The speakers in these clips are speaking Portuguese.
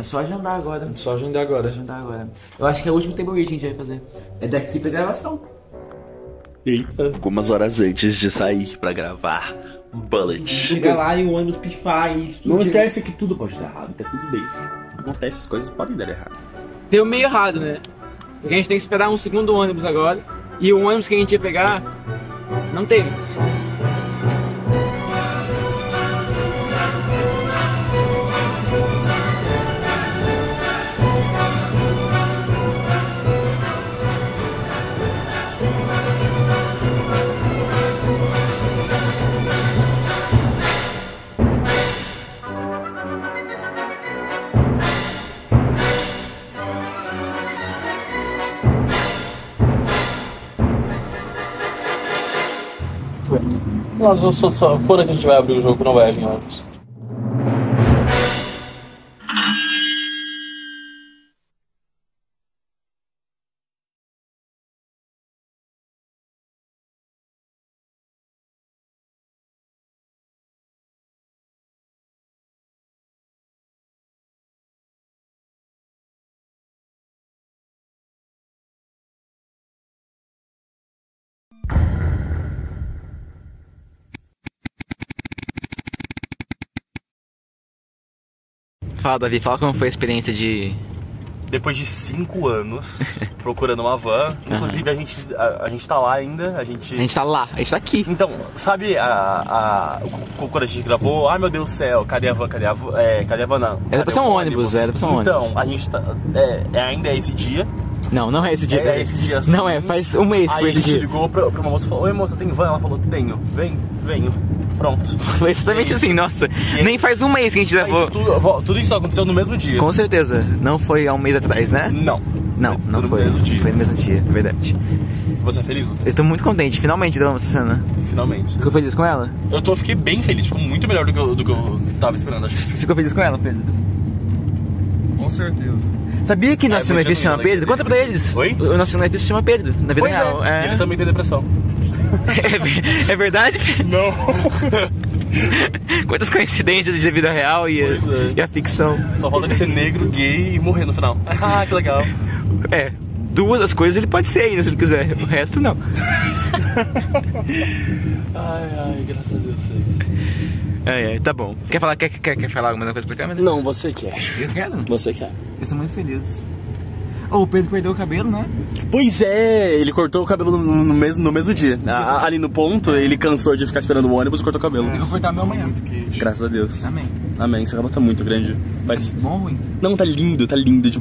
só agendar agora. Só agendar agora. Eu acho que é o último table read que a gente vai fazer. É daqui pra gravação. Eita. Algumas horas antes de sair pra gravar Bullet. Chega lá e o ônibus pifar e... Não esquece que tudo pode dar errado, tá tudo bem. Acontece, as coisas podem dar errado. Deu meio errado, né? Porque a gente tem que esperar um segundo ônibus agora. E o ônibus que a gente ia pegar, não teve. Só quando a gente vai abrir o jogo não vai vir ônibus. Fala, Davi, fala como foi a experiência de... Depois de 5 anos procurando uma van, inclusive a gente tá lá ainda, A gente tá lá, a gente tá aqui. Então, sabe quando a gente gravou, ai meu Deus do céu, cadê a van, cadê a van não? Era pra ser um ônibus, era pra ser um ônibus. Então, a gente tá, ainda é esse dia. Não é esse dia. É esse dia sim. Não é, faz um mês que foi esse dia. Aí a gente ligou pra uma moça e falou, oi moça, tem van? Ela falou, tenho, venho. Pronto. Foi exatamente assim, nossa. Nem faz um mês que a gente levou. Tudo isso aconteceu no mesmo dia. Com certeza. Não foi há um mês atrás, né? Não Foi. No mesmo dia. Foi no mesmo dia, é verdade. Você é feliz, Lucas? Eu tô muito contente, finalmente gravamos essa cena. Finalmente. Ficou feliz com ela? Fiquei bem feliz, ficou muito melhor do que eu tava esperando, acho. Ficou feliz com ela, Pedro? Com certeza. Sabia que nosso cinegrafista se chama Pedro? Conta pra eles. Oi? O nosso cinegrafista se chama Pedro, na vida real. É. Ele também tem depressão. É verdade? Não. Quantas coincidências de vida real e a ficção. Só falta ele ser negro, gay e morrer no final. Ah, que legal. Duas das coisas ele pode ser ainda, se ele quiser. O resto, não. Ai, graças a Deus. Tá bom. Quer falar alguma coisa pra câmera? Não, você quer. Eu quero. Você quer. Eu sou muito feliz. O Pedro perdeu o cabelo, né? Pois é, ele cortou o cabelo no mesmo dia. Ali no ponto, ele cansou de ficar esperando o ônibus e cortou o cabelo. Eu vou cortar meu amanhã. Graças a Deus. Amém. Seu cabelo tá muito grande. Bom ou ruim? Não, tá lindo,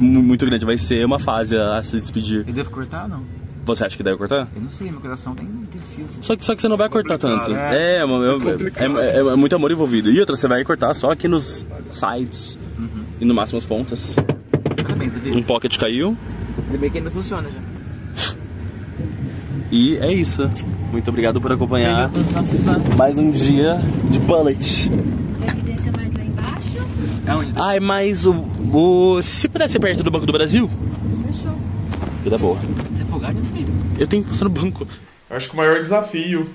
muito grande. Vai ser uma fase a se despedir. Eu devo cortar ou não? Você acha que deve cortar? Eu não sei, meu coração tá indeciso. Só que você não vai cortar tanto. É muito amor envolvido. E outra, você vai cortar só aqui nos sides. E no máximo as pontas. Parabéns, Davi. Um pocket caiu. Ainda bem que ainda funciona já. E é isso. Muito obrigado por acompanhar Todos os nossos fãs. mais um dia de Bullet. Quer que deixa mais lá embaixo? Ah, é mais se puder ser perto do Banco do Brasil. Fechou. Vida boa. Você é folgado, amigo? Eu tenho que passar no banco. Eu acho que o maior desafio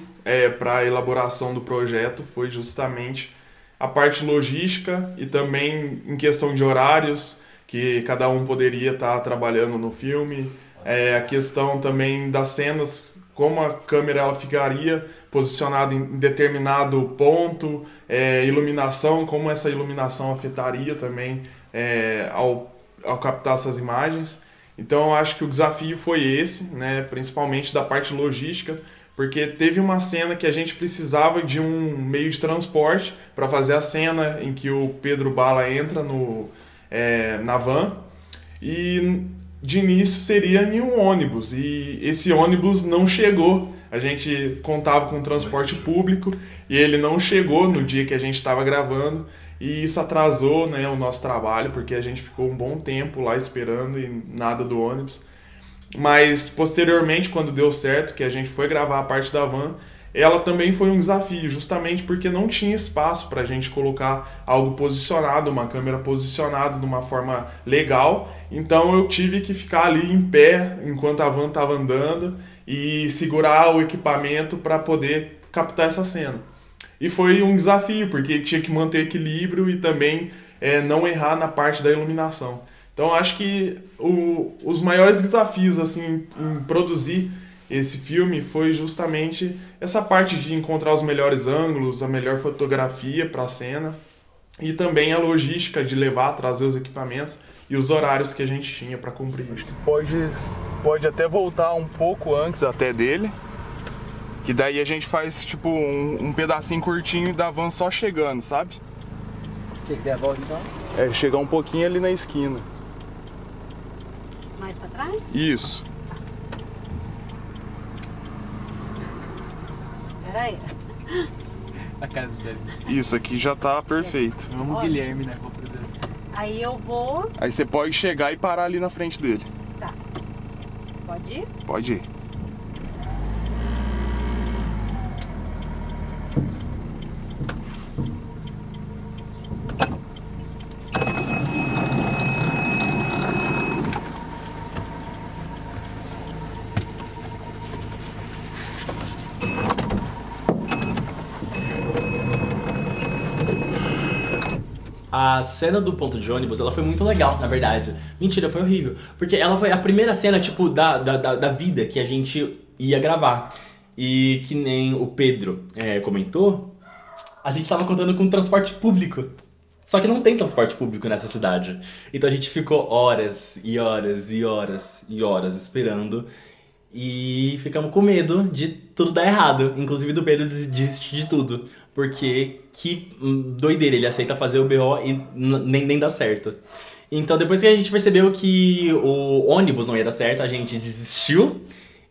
para a elaboração do projeto foi justamente a parte logística e também em questão de horários, que cada um poderia estar trabalhando no filme. A questão também das cenas, como a câmera ela ficaria posicionada em determinado ponto, iluminação, como essa iluminação afetaria também ao captar essas imagens. Então eu acho que o desafio foi esse, né, principalmente da parte logística, porque teve uma cena que a gente precisava de um meio de transporte para fazer a cena em que o Pedro Bala entra na van, e de início seria em um ônibus, e esse ônibus não chegou. A gente contava com transporte público e ele não chegou no dia que a gente estava gravando, e isso atrasou, né, o nosso trabalho, porque a gente ficou um bom tempo lá esperando e nada do ônibus. Mas posteriormente, quando deu certo, que a gente foi gravar a parte da van, ela também foi um desafio, justamente porque não tinha espaço para a gente colocar algo posicionado, uma câmera posicionada de uma forma legal. Então eu tive que ficar ali em pé enquanto a van estava andando e segurar o equipamento para poder captar essa cena. E foi um desafio, porque tinha que manter equilíbrio e também não errar na parte da iluminação. Então acho que os maiores desafios assim, em produzir esse filme foi justamente essa parte de encontrar os melhores ângulos, a melhor fotografia para a cena e também a logística de levar, trazer os equipamentos e os horários que a gente tinha para cumprir isso. Pode até voltar um pouco antes até dele, que daí a gente faz tipo um pedacinho curtinho da van só chegando, sabe? Você quer a volta então? Chegar um pouquinho ali na esquina. Mais pra trás? Isso. Peraí. A casa dele. Isso aqui já tá perfeito. Vamos Guilherme, né? Aí eu vou... Aí você pode chegar e parar ali na frente dele. Tá. Pode ir? Pode ir. A cena do ponto de ônibus, ela foi muito legal, na verdade. Mentira, foi horrível. Porque ela foi a primeira cena, tipo, da vida que a gente ia gravar. E que nem o Pedro comentou, a gente tava contando com transporte público. Só que não tem transporte público nessa cidade. Então a gente ficou horas e horas e horas e horas esperando. E ficamos com medo de tudo dar errado. Inclusive do Pedro desistir de tudo. Porque que doideira, ele aceita fazer o BO e nem dá certo. Então depois que a gente percebeu que o ônibus não ia dar certo, a gente desistiu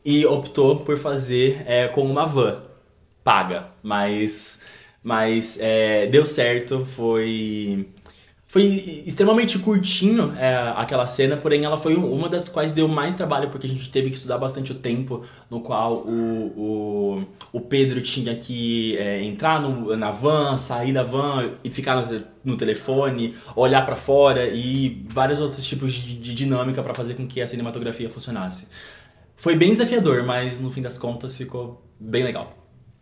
e optou por fazer com uma van paga. Mas deu certo, foi extremamente curtinho aquela cena, porém ela foi uma das quais deu mais trabalho, porque a gente teve que estudar bastante o tempo no qual o Pedro tinha que entrar na van, sair da van e ficar no telefone, olhar pra fora e vários outros tipos de dinâmica pra fazer com que a cinematografia funcionasse. Foi bem desafiador, mas no fim das contas ficou bem legal.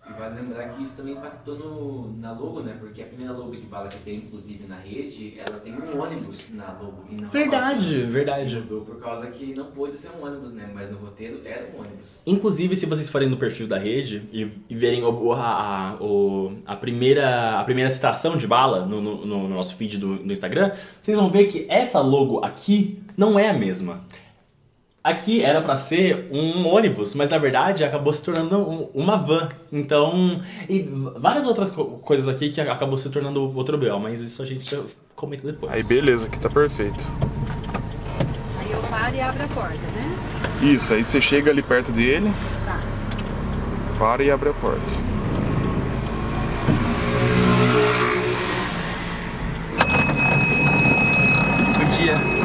E vale lembrar que isso também impactou na logo, né? Porque a primeira logo de bala que tem, inclusive, na rede, ela tem um ônibus na logo. E não Verdade. Mudou por causa que não pôde ser um ônibus, né? Mas no roteiro era um ônibus. Inclusive, se vocês forem no perfil da rede e verem a primeira citação de bala no nosso feed do Instagram, vocês vão ver que essa logo aqui não é a mesma. Aqui era pra ser um ônibus, mas na verdade acabou se tornando uma van. Então, e várias outras coisas aqui que acabou se tornando outro BO, mas isso a gente comenta depois. Aí beleza, aqui tá perfeito. Aí eu paro e abro a porta, né? Isso, aí você chega ali perto dele, Tá. para e abre a porta. Bom dia.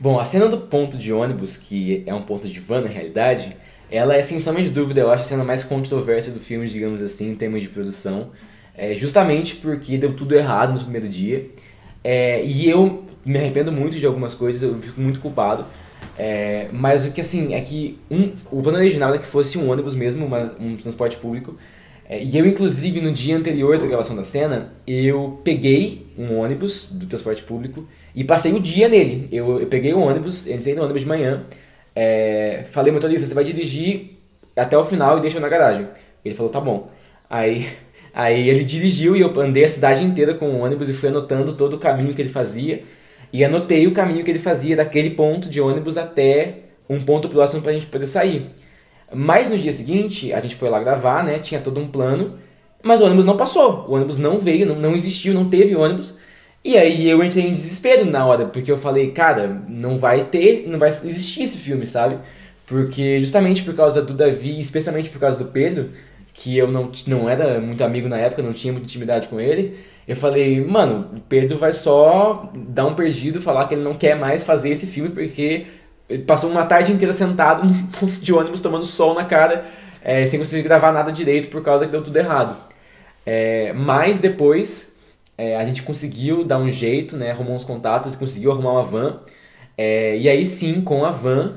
Bom, a cena do ponto de ônibus, que é um ponto de van na realidade, ela é, sem sombra de dúvida, eu acho a cena mais controversa do filme, digamos assim, em termos de produção. Justamente porque deu tudo errado no primeiro dia. E eu me arrependo muito de algumas coisas, eu fico muito culpado. Mas o que assim, é que o plano original era que fosse um ônibus mesmo, um transporte público. E eu, inclusive, no dia anterior da gravação da cena, eu peguei um ônibus do transporte público e passei o dia nele. Eu peguei o ônibus, entrei no ônibus de manhã, falei, motorista, você vai dirigir até o final e deixa eu na garagem. Ele falou, tá bom. Aí ele dirigiu e eu andei a cidade inteira com o ônibus e fui anotando todo o caminho que ele fazia. E anotei o caminho que ele fazia daquele ponto de ônibus até um ponto próximo pra gente poder sair. Mas no dia seguinte, a gente foi lá gravar, né? Tinha todo um plano, mas o ônibus não passou. O ônibus não veio, não existiu, não teve ônibus. E aí eu entrei em desespero na hora, porque eu falei, cara, não vai existir esse filme, sabe? Porque justamente por causa do Davi, especialmente por causa do Pedro, que eu não era muito amigo na época, não tinha muita intimidade com ele, eu falei, mano, o Pedro vai só dar um perdido, falar que ele não quer mais fazer esse filme, porque ele passou uma tarde inteira sentado num ponto de ônibus tomando sol na cara, sem conseguir gravar nada direito por causa que deu tudo errado. Mas depois a gente conseguiu dar um jeito, né? Arrumou uns contatos, conseguiu arrumar uma van. E aí sim, com a van,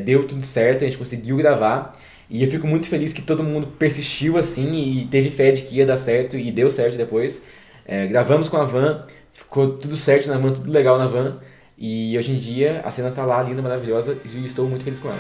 deu tudo certo, a gente conseguiu gravar. E eu fico muito feliz que todo mundo persistiu assim e teve fé de que ia dar certo e deu certo depois. Gravamos com a van, ficou tudo certo na van, tudo legal na van. E hoje em dia a cena tá lá, linda, maravilhosa, e estou muito feliz com ela.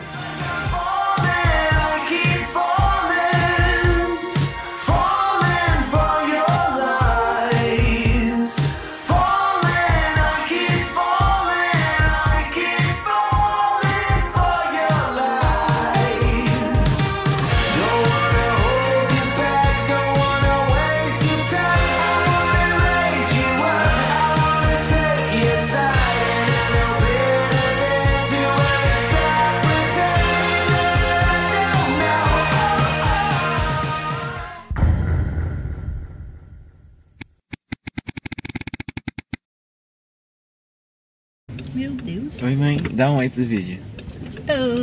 Meu Deus. Oi, mãe. Dá um oi pro vídeo.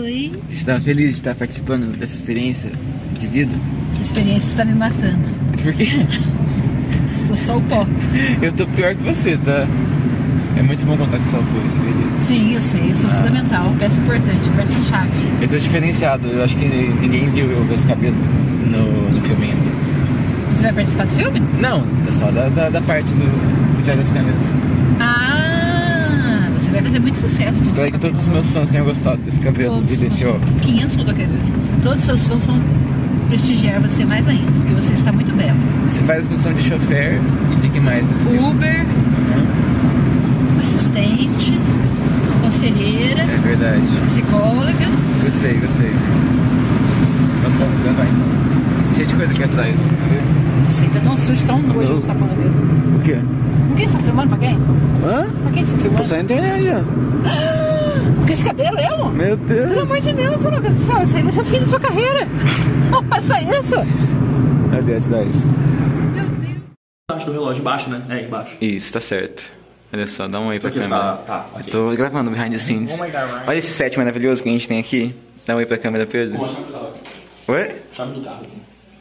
Oi. Você tá feliz de estar participando dessa experiência de vida? Essa experiência está me matando. Por quê? Estou só o pó. Eu tô pior que você, tá? É muito bom contar com sua apoio, você vê disso? Sim, eu sei. Eu sou fundamental. Peça importante, peça-chave. Eu tô diferenciado. Eu acho que ninguém viu eu com esse cabelo no filme ainda. Você vai participar do filme? Não, é só da parte do por trás das câmeras. Ah, você vai fazer muito sucesso com Espero que todos os meus fãs tenham gostado desse cabelo todos e desse óculos. 500 fotografias. Todos os seus fãs vão prestigiar você mais ainda, porque você está muito belo. Você faz a função de chofer e de que mais nesse filme? Uber, assistente, conselheira, É verdade. psicóloga. Gostei. Posso gravar então? Cheio de coisa aqui atrás, tá vendo? Não sei, tá tão sujo, tão nojo que você tá pondo dentro. O quê? Com quem você tá filmando? Pra quem? Hã? Pra quem você tá filmando? Postar na internet já. Com esse cabelo, eu? Meu Deus. Pelo amor de Deus, Lucas do céu, isso aí vai ser o fim da sua carreira. Não faça isso. Cadê atrás? Meu Deus. Embaixo do relógio, embaixo, né? Embaixo. Isso, tá certo. Olha só, dá um oi pra Porque câmera. tá, ok. Eu tô gravando behind the scenes. Oh my God, right? Olha esse set maravilhoso que a gente tem aqui. Dá um oi pra câmera, Pedro. Com a chave da Oi? chave do carro.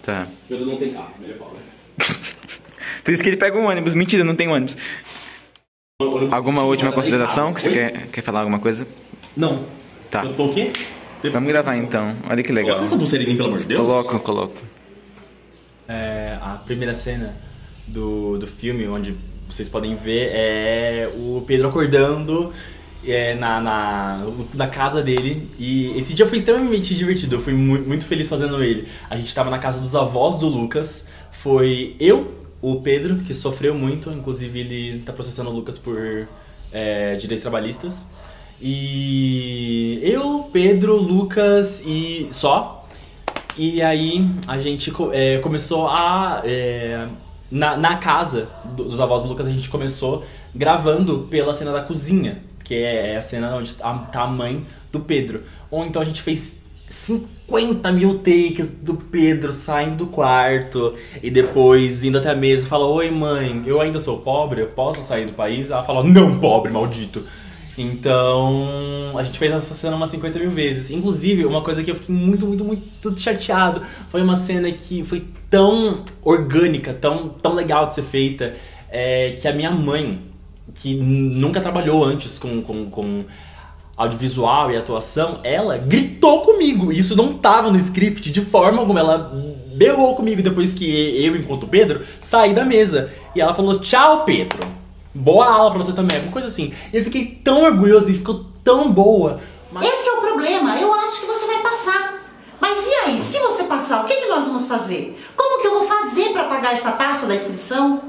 Tá. Pedro não tem carro, ele é pobre. Por isso que ele pega um ônibus. Mentira, não tem ônibus. Alguma última consideração? Que você quer falar alguma coisa? Não. Tá. Eu tô o quê? Vamos gravar então. Olha que legal. Coloca essa pulseirinha, pelo amor de Deus. Coloco. A primeira cena do filme, onde vocês podem ver, é o Pedro acordando na casa dele. E esse dia foi extremamente divertido, eu fui muito feliz fazendo ele. A gente tava na casa dos avós do Lucas, foi eu, o Pedro, que sofreu muito, inclusive ele tá processando o Lucas por direitos trabalhistas. E eu, Pedro, Lucas e só. E aí a gente começou a... na casa dos avós do Lucas, a gente começou gravando pela cena da cozinha, que é a cena onde tá a mãe do Pedro. Ou então a gente fez 50 mil takes do Pedro saindo do quarto e depois indo até a mesa e falou: oi mãe, eu ainda sou pobre, eu posso sair do país? Ela falou: não, pobre, maldito. Então, a gente fez essa cena umas 50 mil vezes. Inclusive, uma coisa que eu fiquei muito chateado foi uma cena que foi tão orgânica, tão legal de ser feita, que a minha mãe, que nunca trabalhou antes com audiovisual e atuação, ela gritou comigo. Isso não tava no script de forma alguma. Ela berrou comigo depois que eu, enquanto Pedro, saí da mesa. E ela falou: tchau, Pedro. Boa aula pra você também, alguma coisa assim. Eu fiquei tão orgulhoso e ficou tão boa. Mas... Esse é o problema, eu acho que você vai passar. Mas e aí, se você passar, o que nós vamos fazer? Como que eu vou fazer pra pagar essa taxa da inscrição?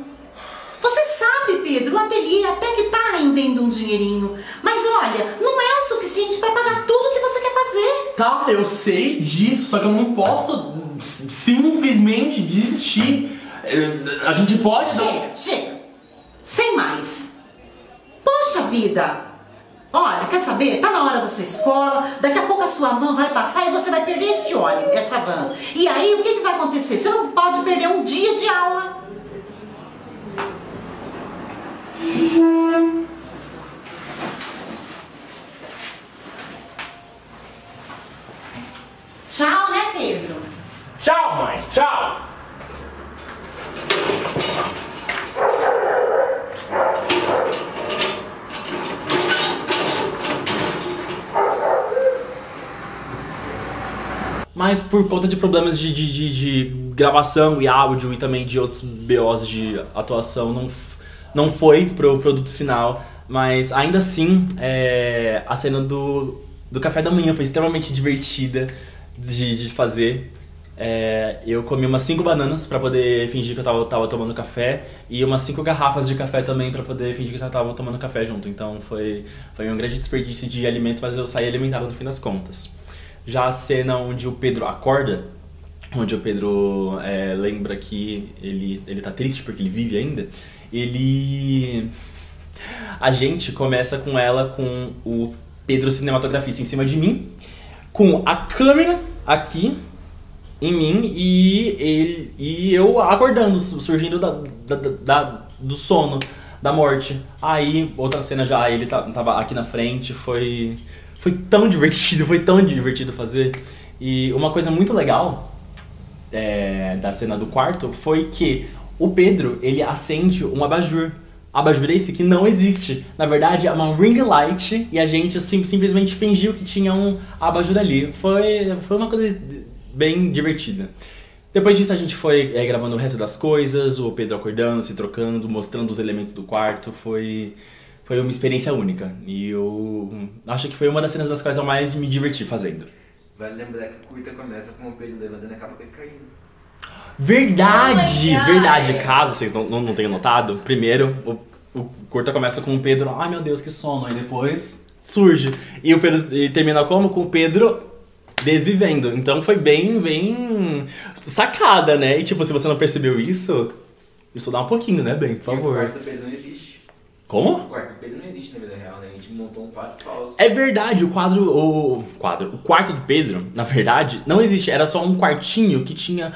Você sabe, Pedro, o ateliê até que tá rendendo um dinheirinho. Mas olha, não é o suficiente pra pagar tudo que você quer fazer. Tá, eu sei disso, só que eu não posso simplesmente desistir. A gente pode... Chega. Sem mais. Poxa vida. Olha, quer saber? Tá na hora da sua escola, daqui a pouco a sua van vai passar e você vai perder esse óleo, essa van. E aí, o que vai acontecer? Você não pode perder um dia de aula. Tchau, né, Pedro? Tchau, mãe. Tchau. Mas por conta de problemas de gravação e áudio e também de outros BOs de atuação, não foi pro produto final. Mas ainda assim, a cena do café da manhã foi extremamente divertida de fazer. Eu comi umas 5 bananas pra poder fingir que eu tava tomando café e umas 5 garrafas de café também pra poder fingir que eu tava tomando café junto. Então foi um grande desperdício de alimentos, mas eu saí alimentado no fim das contas. Já a cena onde o Pedro acorda, onde o Pedro lembra que ele tá triste porque ele vive ainda, a gente começa com ela com o Pedro cinematografista em cima de mim, com a câmera aqui em mim e eu acordando, surgindo do sono, da morte. Aí, outra cena já, ele tava aqui na frente, foi tão divertido fazer. E uma coisa muito legal da cena do quarto foi que o Pedro, ele acende um abajur. Abajur esse que não existe. Na verdade, é uma ring light e a gente simplesmente fingiu que tinha um abajur ali. Foi uma coisa bem divertida. Depois disso a gente foi gravando o resto das coisas, o Pedro acordando, se trocando, mostrando os elementos do quarto. Foi uma experiência única. E eu acho que foi uma das cenas das quais eu mais me diverti fazendo. Vale lembrar que o curta começa com o Pedro levantando e acaba com ele caindo. Verdade! Caso vocês não tenham notado, primeiro o curta começa com o Pedro, ai meu Deus, que sono, aí depois surge. E o Pedro termina como? Com o Pedro desvivendo. Então foi bem sacada, né? E tipo, se você não percebeu isso, estudar um pouquinho, né, bem, por favor. O quarto do Pedro não existe. Como? O quarto do Pedro não existe na vida real, né? A gente montou um quadro falso. É verdade, o quarto do Pedro, na verdade, não existe. Era só um quartinho que tinha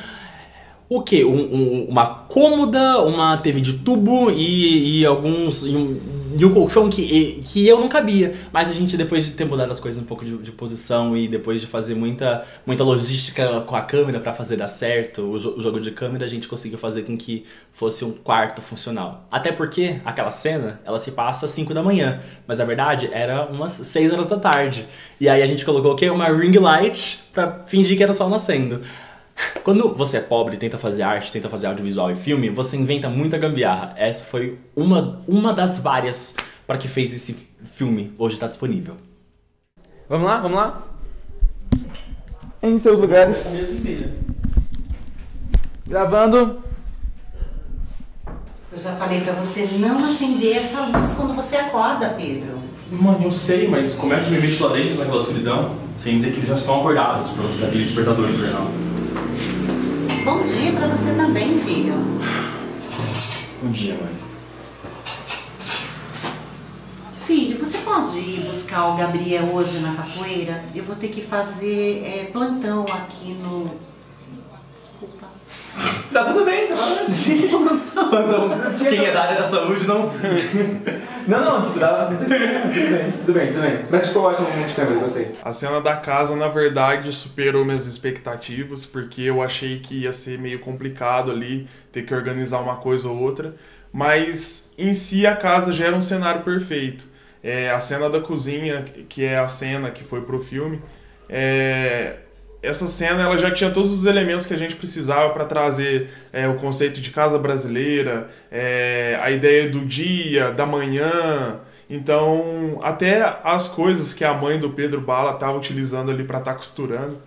o quê? Uma cômoda, uma TV de tubo e um colchão que eu não cabia. Mas a gente, depois de ter mudado as coisas um pouco de posição e depois de fazer muita logística com a câmera pra fazer dar certo, o jogo de câmera, a gente conseguiu fazer com que fosse um quarto funcional. Até porque aquela cena, ela se passa às 5 da manhã, mas na verdade era umas 6 horas da tarde. E aí a gente colocou o quê? Uma ring light pra fingir que era o sol nascendo. Quando você é pobre e tenta fazer arte, tenta fazer audiovisual e filme, você inventa muita gambiarra. Essa foi uma das várias para que fez esse filme. Hoje está disponível. Vamos lá? Em seus lugares. Gravando. Eu já falei pra você não acender essa luz quando você acorda, Pedro. Mãe, eu sei, mas como é que me mexe lá dentro naquela escuridão? Sem dizer que eles já estão acordados por aquele despertador infernal. Bom dia pra você também, filho. Bom dia, mãe. Filho, você pode ir buscar o Gabriel hoje na capoeira? Eu vou ter que fazer plantão aqui no... Desculpa. Tá tudo bem, tá plantão. Quem é da área da saúde não... Não, tipo, dá tudo bem. Mas ficou ótimo o de câmera, gostei. A cena da casa, na verdade, superou minhas expectativas, porque eu achei que ia ser meio complicado ali, ter que organizar uma coisa ou outra. Mas, em si, a casa já era um cenário perfeito. A cena da cozinha, que é a cena que foi pro filme, essa cena ela já tinha todos os elementos que a gente precisava para trazer o conceito de casa brasileira, a ideia do dia, da manhã. Então, até as coisas que a mãe do Pedro Bala estava utilizando ali para estar costurando.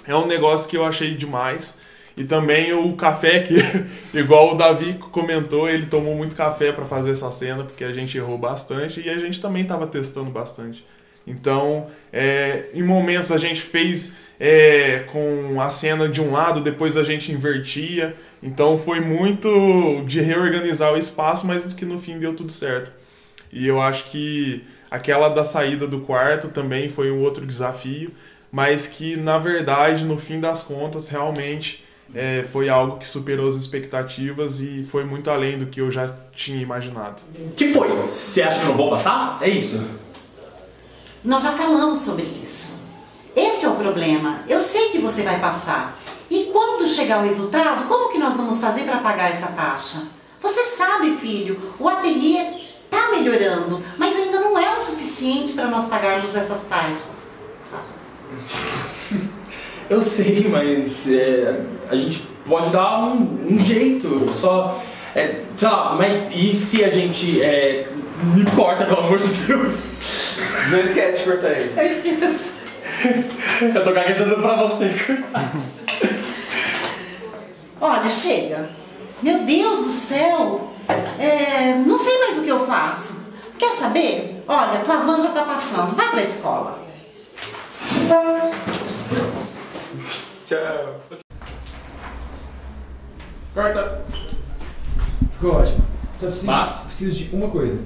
É um negócio que eu achei demais. E também o café, que igual o Davi comentou, ele tomou muito café para fazer essa cena, porque a gente errou bastante e a gente também estava testando bastante. Então, em momentos a gente fez com a cena de um lado, depois a gente invertia. Então foi muito de reorganizar o espaço, mas que no fim deu tudo certo. E eu acho que aquela da saída do quarto também foi um outro desafio, mas que na verdade, no fim das contas, realmente foi algo que superou as expectativas e foi muito além do que eu já tinha imaginado. Que foi? Você acha que eu não vou passar? É isso? Nós já falamos sobre isso. Esse é o problema. Eu sei que você vai passar. E quando chegar o resultado, como que nós vamos fazer para pagar essa taxa? Você sabe, filho, o ateliê está melhorando, mas ainda não é o suficiente para nós pagarmos essas taxas. Eu sei, mas a gente pode dar um jeito, só... sei lá, mas e se a gente... me corta, pelo amor de Deus? Não esquece de cortar ele. Eu esqueço. Eu tô gaguejando pra você cortar. Olha, chega. Meu Deus do céu. Não sei mais o que eu faço. Quer saber? Olha, tua van já tá passando. Vai pra escola. Tchau. Corta. Ficou ótimo. Só preciso de uma coisa.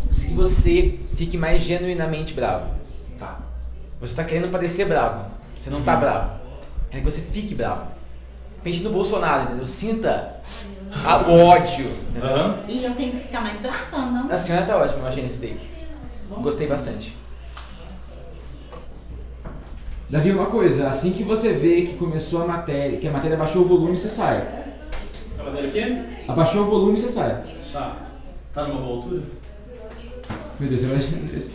Preciso que você fique mais genuinamente bravo. Tá. Você tá querendo parecer bravo. Você não tá bravo. É que você fique bravo. Pense no Bolsonaro, entendeu? Sinta o ódio. Entendeu? E eu tenho que ficar mais brava, não? A senhora tá ótima, eu achei nesse take. Gostei bastante. Davi, uma coisa, assim que você vê que começou a matéria, que a matéria abaixou o volume, você sai. A matéria o quê? Abaixou o volume, você sai. Tá. Tá numa boa altura? Meu Deus, eu acho isso.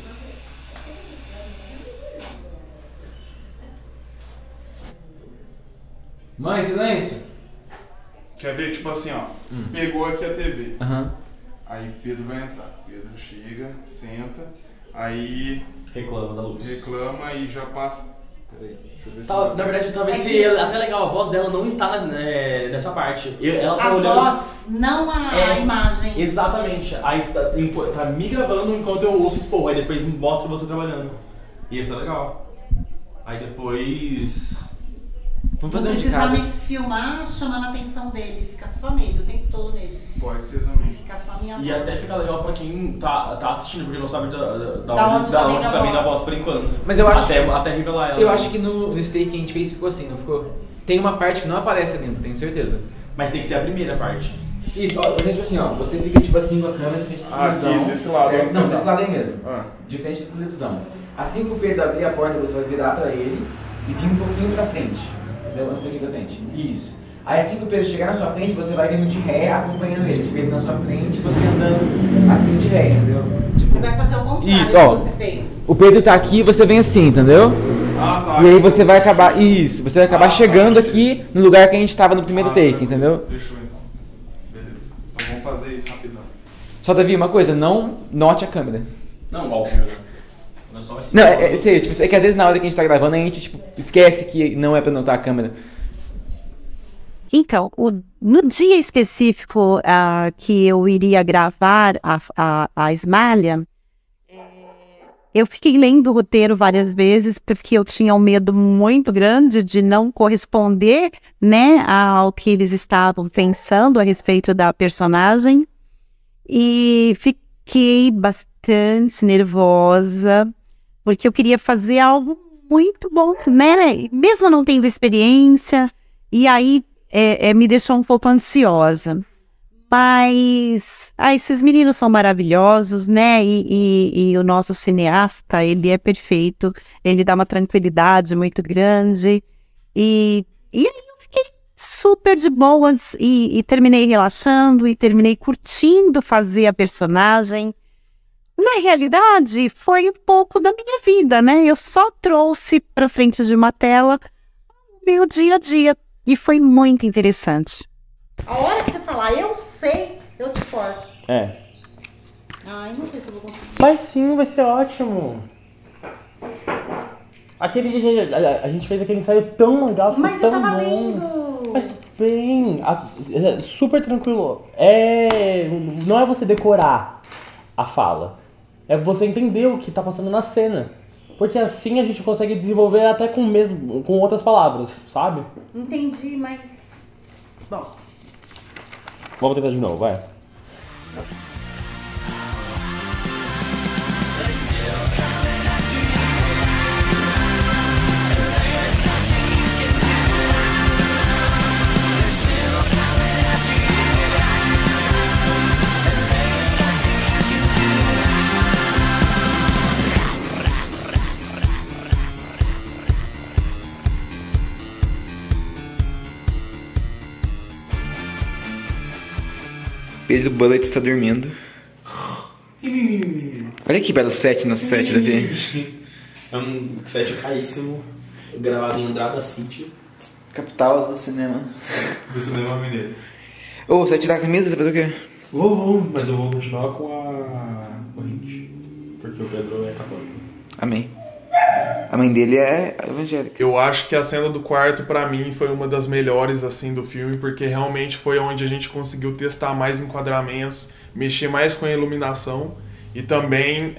Mãe, silêncio. Quer ver, tipo assim, ó. Pegou aqui a TV. Aham. Aí Pedro vai entrar. Pedro chega, senta, aí Reclama da luz. reclama e já passa. Peraí, deixa eu ver se. Na verdade, talvez seja até legal, a voz dela não está nessa parte. Ela tá A olhando. voz, não a imagem. Exatamente. Aí tá me gravando enquanto eu ouço expor. Aí depois mostra você trabalhando. E isso é legal. Aí depois. Vamos Vou fazer um precisar indicado. me filmar chamando a atenção dele. Fica só nele, o tempo todo nele. Pode ser também. Fica só a minha E voz. até fica legal pra quem tá assistindo, porque não sabe da onde onde tá tá vindo a vindo a voz. voz por enquanto. Mas eu acho- Até revelar ela. Eu acho que no steak que a gente fez ficou assim, não ficou? Tem uma parte que não aparece dentro, tenho certeza. Mas tem que ser a primeira parte. Isso, ó, tipo assim, ó, você fica tipo assim com a câmera de frente à Ah, televisão. aqui, desse lado, certo? onde você Não, tá. desse lado aí mesmo. Ah. De frente pra televisão. Assim que o Pedro abrir a porta, você vai virar pra ele e vir um pouquinho pra frente. Entendeu? Um pouquinho pra frente. Isso. Aí assim que o Pedro chegar na sua frente, você vai vindo de ré acompanhando ele. Tipo, ele na sua frente e você andando assim de ré, entendeu? Você vai fazer o contrário Isso, que ó. você fez. O Pedro tá aqui e você vem assim, entendeu? Ah, tá. E aí você vai acabar. Isso, você vai acabar chegando aqui no lugar que a gente tava no primeiro take, entendeu? Fechou então. Beleza. Então vamos fazer isso rapidão. Só Davi, uma coisa, não note a câmera. Não, óbvio, né? Não, só vai ser. Não, sério, tipo, é que às vezes na hora que a gente tá gravando a gente tipo, esquece que não é pra notar a câmera. Então, no dia específico que eu iria gravar a Esmalha, eu fiquei lendo o roteiro várias vezes porque eu tinha um medo muito grande de não corresponder, né, ao que eles estavam pensando a respeito da personagem. E fiquei bastante nervosa porque eu queria fazer algo muito bom, né, mesmo não tendo experiência. E aí me deixou um pouco ansiosa. Mas esses meninos são maravilhosos, né? E o nosso cineasta, ele é perfeito. Ele dá uma tranquilidade muito grande. E aí eu fiquei super de boas e terminei relaxando e terminei curtindo fazer a personagem. Na realidade, foi um pouco da minha vida, né? Eu só trouxe para frente de uma tela o meu dia a dia. E foi muito interessante. A hora que você falar, eu sei, eu te corto. Ai, não sei se eu vou conseguir. Vai sim, vai ser ótimo. Aquele dia a gente fez aquele ensaio tão legal, ficou Mas eu tão tava bom. lendo. Mas tudo bem, é super tranquilo. Não é você decorar a fala, é você entender o que tá passando na cena. Porque assim a gente consegue desenvolver até com outras palavras, sabe? Entendi, mas... Bom, Vamos tentar de novo, vai. Pedro Bullet está dormindo. Olha aqui, belo set, nosso set, Davi. É um set caríssimo, gravado em Andrada City. Capital do cinema. Do cinema mineiro. Ô, você vai tirar a camisa, depois o quê? Vou, mas eu vou continuar com a corrente. Porque o Pedro é católico. Amém. A mãe dele é evangélica. Eu acho que a cena do quarto, pra mim, foi uma das melhores, assim, do filme, porque realmente foi onde a gente conseguiu testar mais enquadramentos, mexer mais com a iluminação e também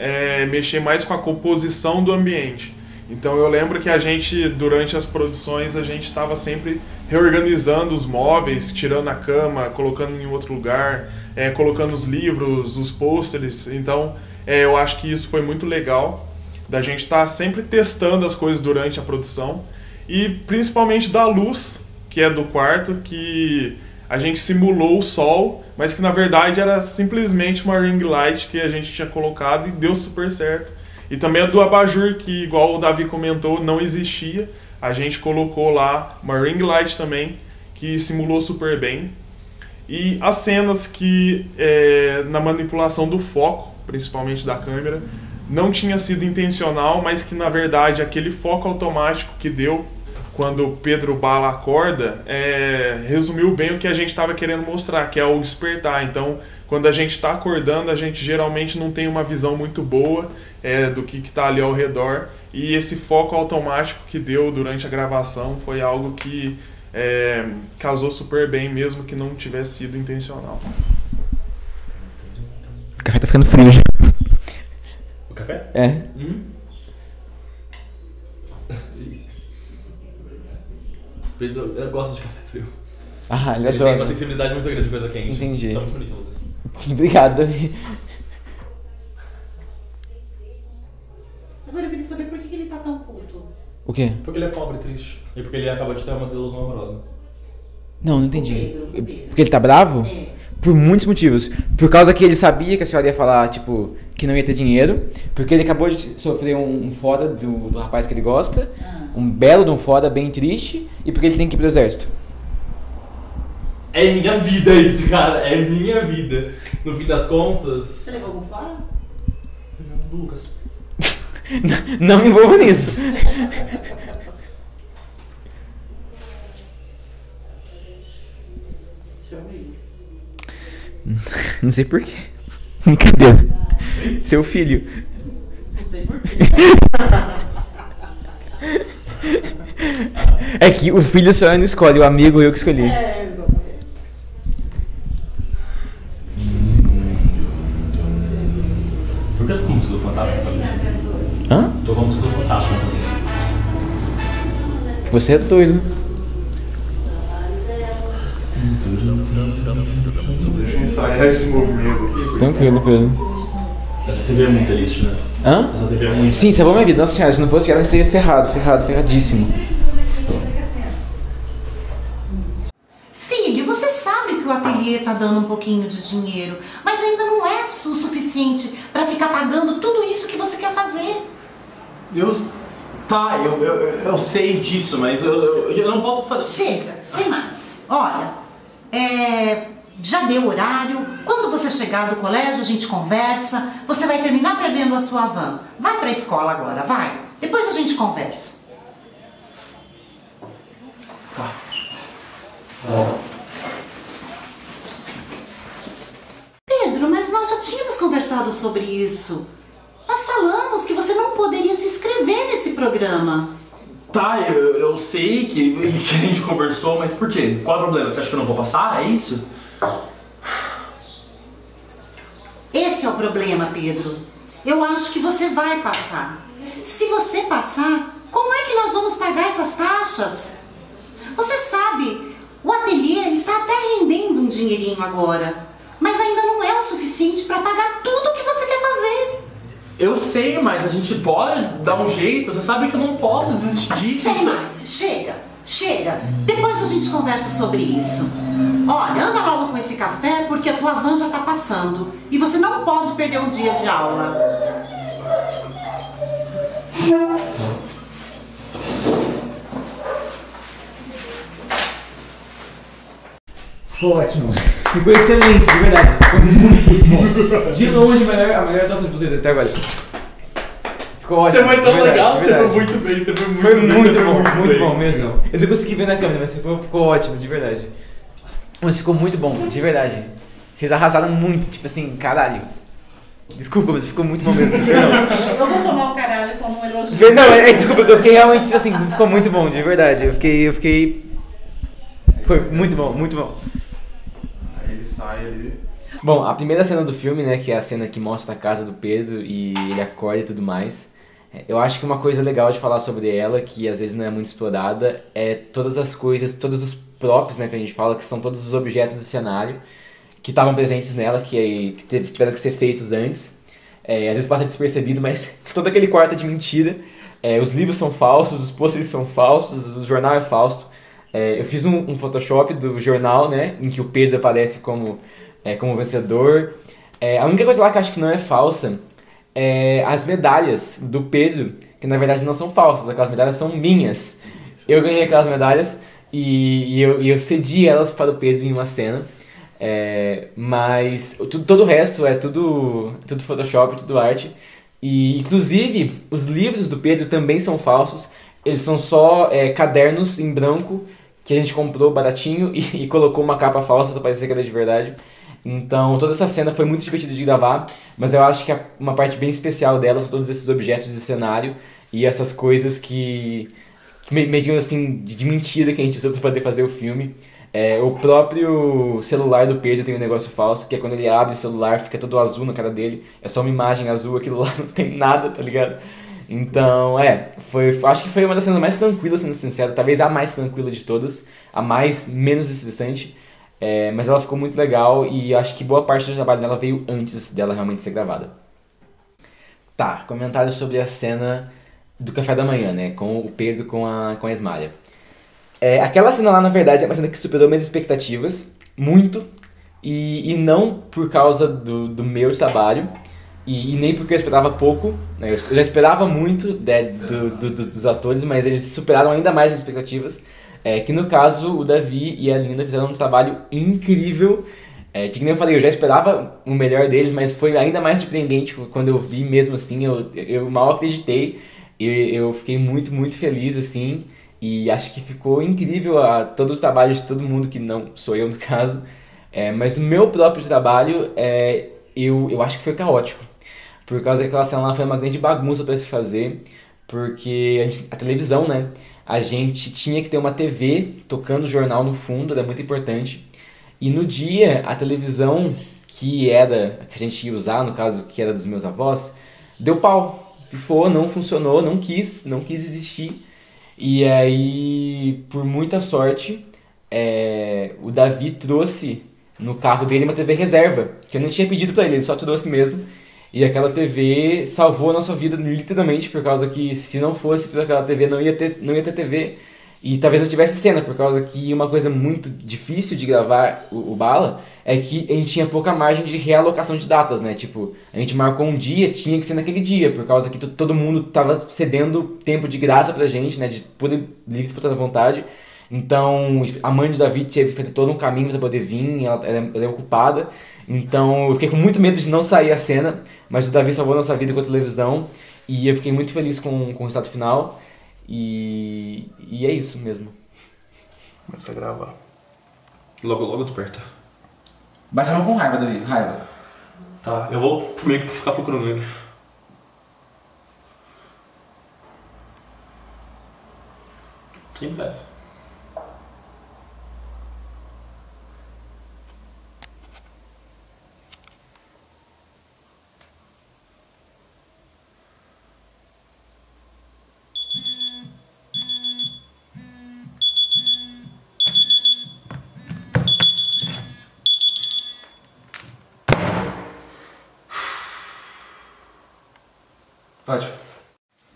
mexer mais com a composição do ambiente. Então eu lembro que a gente, durante as produções, a gente estava sempre reorganizando os móveis, tirando a cama, colocando em outro lugar, colocando os livros, os pôsteres. Então eu acho que isso foi muito legal, da gente estar sempre testando as coisas durante a produção. E principalmente da luz, que é do quarto, que a gente simulou o sol, mas que na verdade era simplesmente uma ring light que a gente tinha colocado e deu super certo. E também a do abajur, que igual o Davi comentou, não existia. A gente colocou lá uma ring light também, que simulou super bem. E as cenas que, na manipulação do foco, principalmente da câmera, não tinha sido intencional, mas que na verdade aquele foco automático que deu quando o Pedro Bala acorda, resumiu bem o que a gente estava querendo mostrar, que é o despertar. Então, quando a gente está acordando, a gente geralmente não tem uma visão muito boa do que está ali ao redor. E esse foco automático que deu durante a gravação foi algo que casou super bem, mesmo que não tivesse sido intencional. O café tá ficando frio já. O café? É. Delícia. Pedro, eu gosto de café frio. Ah, ele Ele adora. tem uma sensibilidade muito grande de coisa quente. Entendi. Tá muito bonito, Lucas. Obrigado, Davi. Agora eu queria saber por que ele tá tão puto. O quê? Porque ele é pobre e triste. E porque ele acabou de ter uma desilusão amorosa. Não entendi. Pedro. Porque ele tá bravo? É. Por muitos motivos. Por causa que ele sabia que a senhora ia falar, tipo, que não ia ter dinheiro. Porque ele acabou de sofrer um foda do rapaz que ele gosta. Um belo de um foda bem triste. E porque ele tem que ir pro exército. É minha vida isso, cara. É minha vida. No fim das contas... Você levou algum fora? Do Lucas. Não me envolvo nisso. Seu amigo. Não sei porquê. Brincadeira. Seu filho. Não sei por quê. É que o filho só não escolhe, o amigo eu que escolhi. Exatamente. Por que eu tô com música do Fantástico na cabeça? Hã? Tô com música do Fantástico na cabeça. Você é doido. Deixa eu ensaiar esse movimento aqui. Tranquilo, Pedro. Essa TV é muito triste, né? Hã? Essa TV é muito... Sim, salvou minha vida. Nossa senhora, se não fosse ela, a gente teria ferradíssimo. Filho, você sabe que o ateliê tá dando um pouquinho de dinheiro, mas ainda não é o suficiente pra ficar pagando tudo isso que você quer fazer. Eu sei disso, mas eu não posso fazer... Chega, sem mais. Olha, já deu horário. Quando você chegar do colégio, a gente conversa. Você vai terminar perdendo a sua van. Vai pra escola agora, vai. Depois a gente conversa. Tá. Pedro, mas nós já tínhamos conversado sobre isso. Nós falamos que você não poderia se inscrever nesse programa. Tá, eu sei que a gente conversou, mas por quê? Qual é o problema? Você acha que eu não vou passar? É isso? Esse é o problema, Pedro. Eu acho que você vai passar. Se você passar, como é que nós vamos pagar essas taxas? Você sabe, o ateliê está até rendendo um dinheirinho agora, mas ainda não é o suficiente para pagar tudo o que você quer fazer. Eu sei, mas a gente pode dar um jeito. Você sabe que eu não posso desistir disso. Sem mais, chega. Depois a gente conversa sobre isso. Olha, anda logo com esse café porque a tua van já tá passando e você não pode perder um dia de aula. Ótimo. Ficou excelente, de verdade. Ficou muito bom. De longe, a melhor atuação de vocês até agora. Ficou ótimo. Você foi tão legal, você foi muito bem, você foi muito bem. Foi muito bom mesmo. Eu não consegui ver na câmera, mas ficou ótimo, de verdade. Mas ficou muito bom, de verdade. Vocês arrasaram muito, tipo assim, caralho. Desculpa, mas ficou muito bom mesmo. Eu vou tomar o caralho como um elogio. Não, desculpa, eu fiquei realmente, tipo assim, ficou muito bom, de verdade. Eu fiquei... Foi muito bom, muito bom. Aí ele sai ali. Bom, a primeira cena do filme, né, que é a cena que mostra a casa do Pedro e ele acorda e tudo mais. Eu acho que uma coisa legal de falar sobre ela, que às vezes não é muito explorada, é todas as coisas, todos os props, né, que a gente fala, que são todos os objetos do cenário que estavam presentes nela, que tiveram que ser feitos antes. Às vezes passa despercebido, mas todo aquele quarto é de mentira. Os livros são falsos, os pôsteres são falsos, o jornal é falso. Eu fiz um Photoshop do jornal, né, em que o Pedro aparece como vencedor. A única coisa lá que eu acho que não é falsa é as medalhas do Pedro, que na verdade não são falsas, aquelas medalhas são minhas. Eu ganhei aquelas medalhas e eu cedi elas para o Pedro em uma cena. Mas todo o resto é tudo Photoshop, tudo arte. E inclusive os livros do Pedro também são falsos. Eles são só cadernos em branco que a gente comprou baratinho e colocou uma capa falsa para parecer que era de verdade. Então toda essa cena foi muito divertida de gravar, mas eu acho que uma parte bem especial dela são todos esses objetos de cenário e essas coisas que meio assim de mentira que a gente usou para poder fazer o filme. O próprio celular do Pedro tem um negócio falso, que é quando ele abre o celular, fica todo azul na cara dele. É só uma imagem azul, aquilo lá não tem nada, tá ligado? Então, acho que foi uma das cenas mais tranquilas, sendo sincero. Talvez a mais tranquila de todas, a menos estressante. Mas ela ficou muito legal e acho que boa parte do trabalho dela veio antes dela realmente ser gravada. Tá, comentário sobre a cena do café da manhã, né? Com o Pedro com a Esmália. Aquela cena lá, na verdade, é uma cena que superou minhas expectativas, muito, e não por causa do meu trabalho, e nem porque eu esperava pouco, né? Eu já esperava muito dos atores, mas eles superaram ainda mais as expectativas, que no caso o Davi e a Linda fizeram um trabalho incrível, que nem eu falei, eu já esperava o melhor deles, mas foi ainda mais surpreendente quando eu vi mesmo assim, eu mal acreditei, e eu fiquei muito, muito feliz, assim. E acho que ficou incrível todos os trabalhos de todo mundo, que não sou eu no caso. Mas o meu próprio trabalho, eu acho que foi caótico. Por causa que aquela cena lá foi uma grande bagunça para se fazer. Porque a televisão, né? A gente tinha que ter uma TV tocando o jornal no fundo, era muito importante. E no dia, a televisão que a gente ia usar, no caso que era dos meus avós, deu pau. Pifou, não funcionou, não quis existir. E aí, por muita sorte, o Davi trouxe no carro dele uma TV reserva, que eu não tinha pedido pra ele só trouxe mesmo. E aquela TV salvou a nossa vida literalmente, por causa que se não fosse por aquela TV não ia ter TV. E talvez não tivesse cena, por causa que uma coisa muito difícil de gravar o Bala é que a gente tinha pouca margem de realocação de datas, né? Tipo, a gente marcou um dia, tinha que ser naquele dia, por causa que todo mundo tava cedendo tempo de graça pra gente, né? De pura livre espontânea vontade. Então, a mãe do Davi teve que fazer todo um caminho pra poder vir, ela é ocupada. Então, eu fiquei com muito medo de não sair a cena, mas o Davi salvou a nossa vida com a televisão. E eu fiquei muito feliz com o resultado final. E é isso mesmo. Começa a gravar. Logo, logo desperta. Bate a mão com raiva, Davi. Raiva. Tá, eu vou meio que ficar procurando ele. Sem pressa. Ótimo.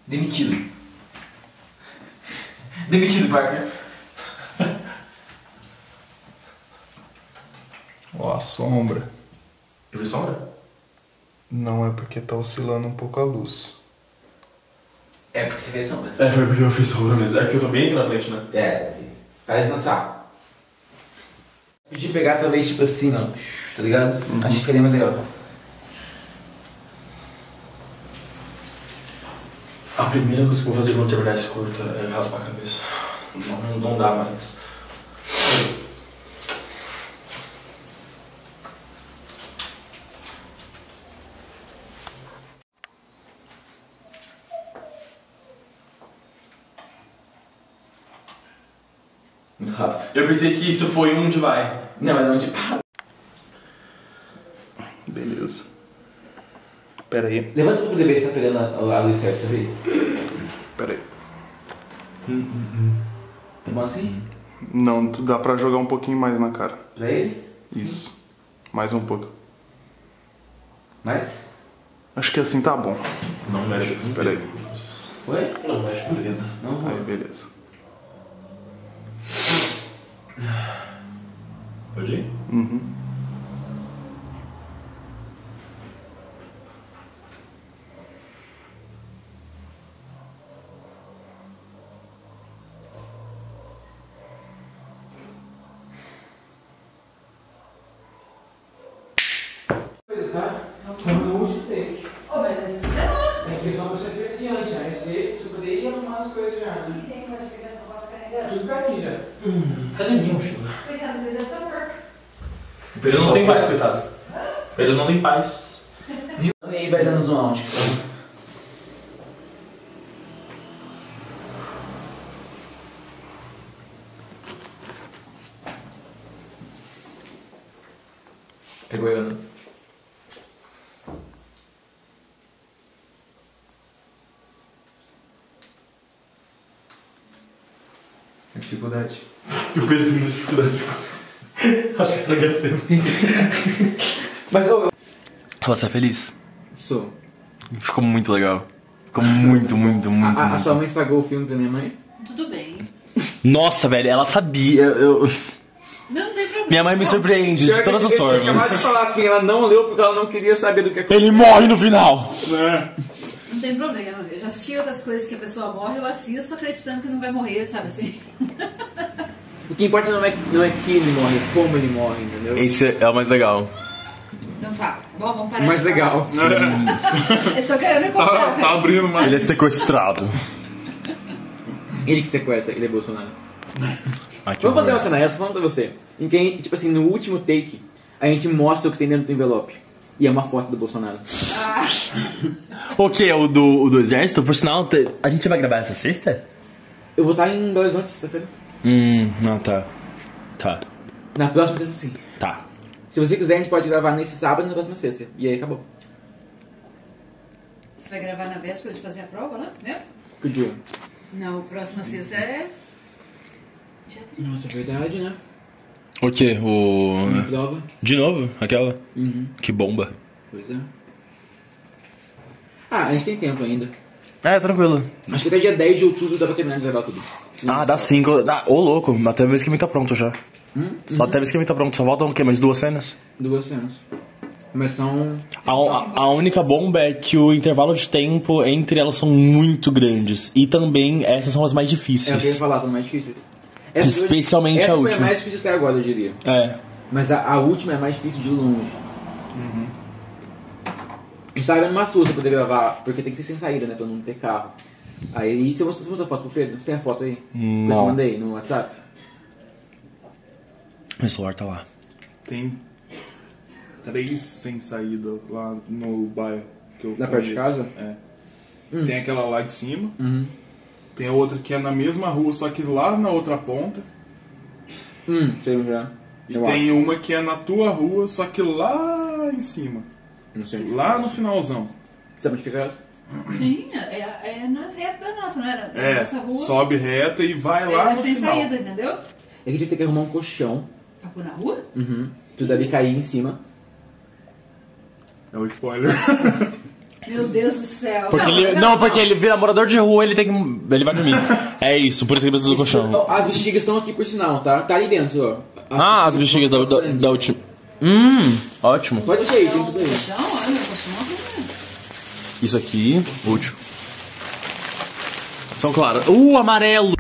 Demitido. Demitido, Parker. Ó, a sombra. Eu vi sombra? Não, é porque tá oscilando um pouco a luz. É porque você vê sombra. Foi porque eu fiz sombra mesmo. É que eu tô bem aqui na frente, né? Davi. Vai descansar. Podia pegar talvez tipo assim, ó. Tá ligado? Acho que ficaria mais legal. A primeira coisa que eu vou fazer quando terminar esse curto é raspar a cabeça. Não dá mais. Muito rápido. Eu pensei que isso foi onde vai. Não, mas não de para. Beleza. Pera aí. Levanta pra poder ver se tá pegando a luz certa, tá vendo? Pera aí. Tá bom assim? Não, dá pra jogar um pouquinho mais na cara. Pra ele? Isso. Mais um pouco. Mais? Acho que assim tá bom. Não mexe com Espera aí. Oi? Não mexe com o dedo. Não vou. Aí, beleza. Pode ir? Uhum. Tá? No último take. Ô, mas esse não é. É que só você fez adiante, né? Você poderia arrumar as coisas já. O que tem pode pegar que eu posso carregar? Tudo tá aqui já. Cadê meu, Chico? Coitado, mas é tão work. O Pedro não tem paz, coitado. O Pedro não tem paz. E aí vai dando zoom out. Pegou eu, né? É dificuldade. O Pedro tem muita dificuldade. Acho que estraguei a cena. Mas eu... Você é feliz? Sou. Ficou muito legal. Ficou muito. A sua mãe estragou o filme da minha mãe? Tudo bem. Nossa, velho, ela sabia. Não tem problema. Minha mãe me surpreende de todas as Acabei de formas. falar assim, ela não leu porque ela não queria saber do que aconteceu. Ele morre no final! Não tem problema. Eu já assisti outras coisas que a pessoa morre, eu assisto acreditando que não vai morrer, sabe assim? O que importa não é que ele morre, é como ele morre, entendeu? Esse é o mais legal. Não fala. Bom, vamos parar O mais de falar. legal. Eu só quero me contar. Tá abrindo mais. Ele é sequestrado. Ele que sequestra, ele é Bolsonaro. Aqui Vamos fazer uma cena essa, falando pra você. Em que, tipo assim, no último take, a gente mostra o que tem dentro do envelope. E é uma foto do Bolsonaro. Ah, O que? O do exército? Por sinal, a gente vai gravar essa sexta? Eu vou estar em Belo Horizonte sexta-feira. Não, tá. Tá. Na próxima sexta, sim. Tá. Se você quiser, a gente pode gravar nesse sábado e na próxima sexta. E aí acabou. você vai gravar na véspera de fazer a prova lá? Mesmo? Que dia? Não, próxima sexta é. Dia 30. Nossa, é verdade, né? O que? Prova. De novo? Aquela? Uhum. Que bomba. Pois é. Ah, a gente tem tempo ainda. É, tranquilo. Acho que até dia 10 de outubro dá pra terminar de gravar tudo. Dá 5. Ô, louco, até mês que vem tá pronto já. Só até mês que vem tá pronto. Só faltam o quê? Mais 2 cenas? 2 cenas. Mas são... A única bomba é que o intervalo de tempo entre elas são muito grandes. E também essas são as mais É o que eu ia difíceis. falar, são mais difíceis. Especialmente essa a foi última. a mais difícil até agora, eu diria. É. Mas a última é mais difícil de longe. A gente tava vendo uma sua pra poder gravar, porque tem que ser sem saída, né? Pra não ter carro. Aí, você mostrou a foto pro Pedro? Você tem a foto aí? Que eu te mandei no WhatsApp? Meu celular tá lá. Tem 3 sem saída lá no bairro que eu Da perto de conheço. casa? É. Tem aquela lá de cima. Uhum. Tem outra que é na mesma rua, só que lá na outra ponta. Sei já. E tem uma que é na tua rua, só que lá em cima. Não sei. Lá no finalzão. Sabe onde fica essa? Sim, é na reta da nossa, não era? Da É, nossa rua. sobe reta e vai lá É no sem final. saída, entendeu? É que a gente tem que arrumar um colchão. Pra pôr na rua? Tu deve cair em cima. É o spoiler. Meu Deus do céu. Porque ele vira morador de rua, ele vai dormir. É isso, por isso que ele precisa do colchão. As bexigas estão aqui por sinal, tá? Tá ali dentro, ó. As bexigas da última. Ótimo. Pode cair, tem tudo aí. Colchão, olha, colchão. Isso aqui, útil. São claras. Amarelo!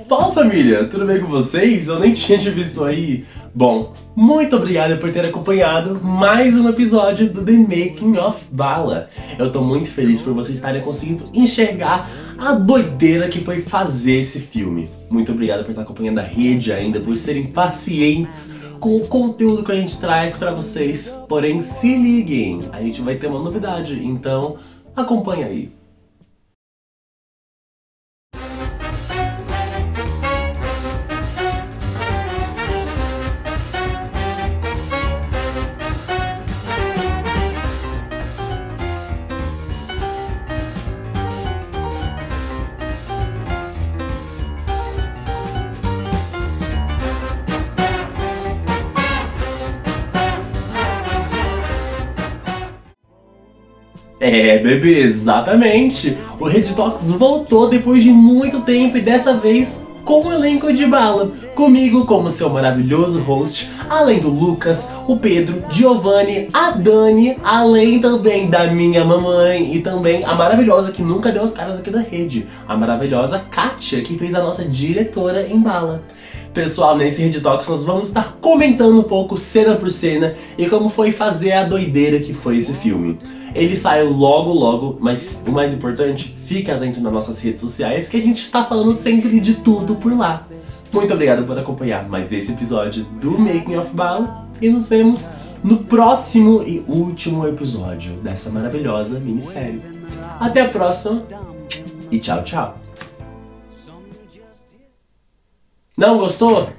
Fala família, tudo bem com vocês? Eu nem tinha te visto aí. Bom, muito obrigado por ter acompanhado mais um episódio do The Making of Bala. Eu tô muito feliz por vocês estarem conseguindo enxergar a doideira que foi fazer esse filme. Muito obrigado por estar acompanhando a rede ainda, por serem pacientes com o conteúdo que a gente traz pra vocês. Porém, se liguem, a gente vai ter uma novidade, então acompanha aí. É, bebê, exatamente! O Rede Talks voltou depois de muito tempo e dessa vez com o elenco de Bala. Comigo como seu maravilhoso host, além do Lucas, o Pedro, Giovanni, a Dani, além também da minha mamãe e também a maravilhosa que nunca deu as caras aqui da rede, a maravilhosa Kátia, que fez a nossa diretora em Bala. Pessoal, nesse Rede Talks nós vamos estar comentando um pouco cena por cena e como foi fazer a doideira que foi esse filme. Ele saiu logo, mas o mais importante, fica dentro das nossas redes sociais que a gente está falando sempre de tudo por lá. Muito obrigado por acompanhar mais esse episódio do Making of Bala e nos vemos no próximo e último episódio dessa maravilhosa minissérie. Até a próxima e tchau, tchau. Não gostou?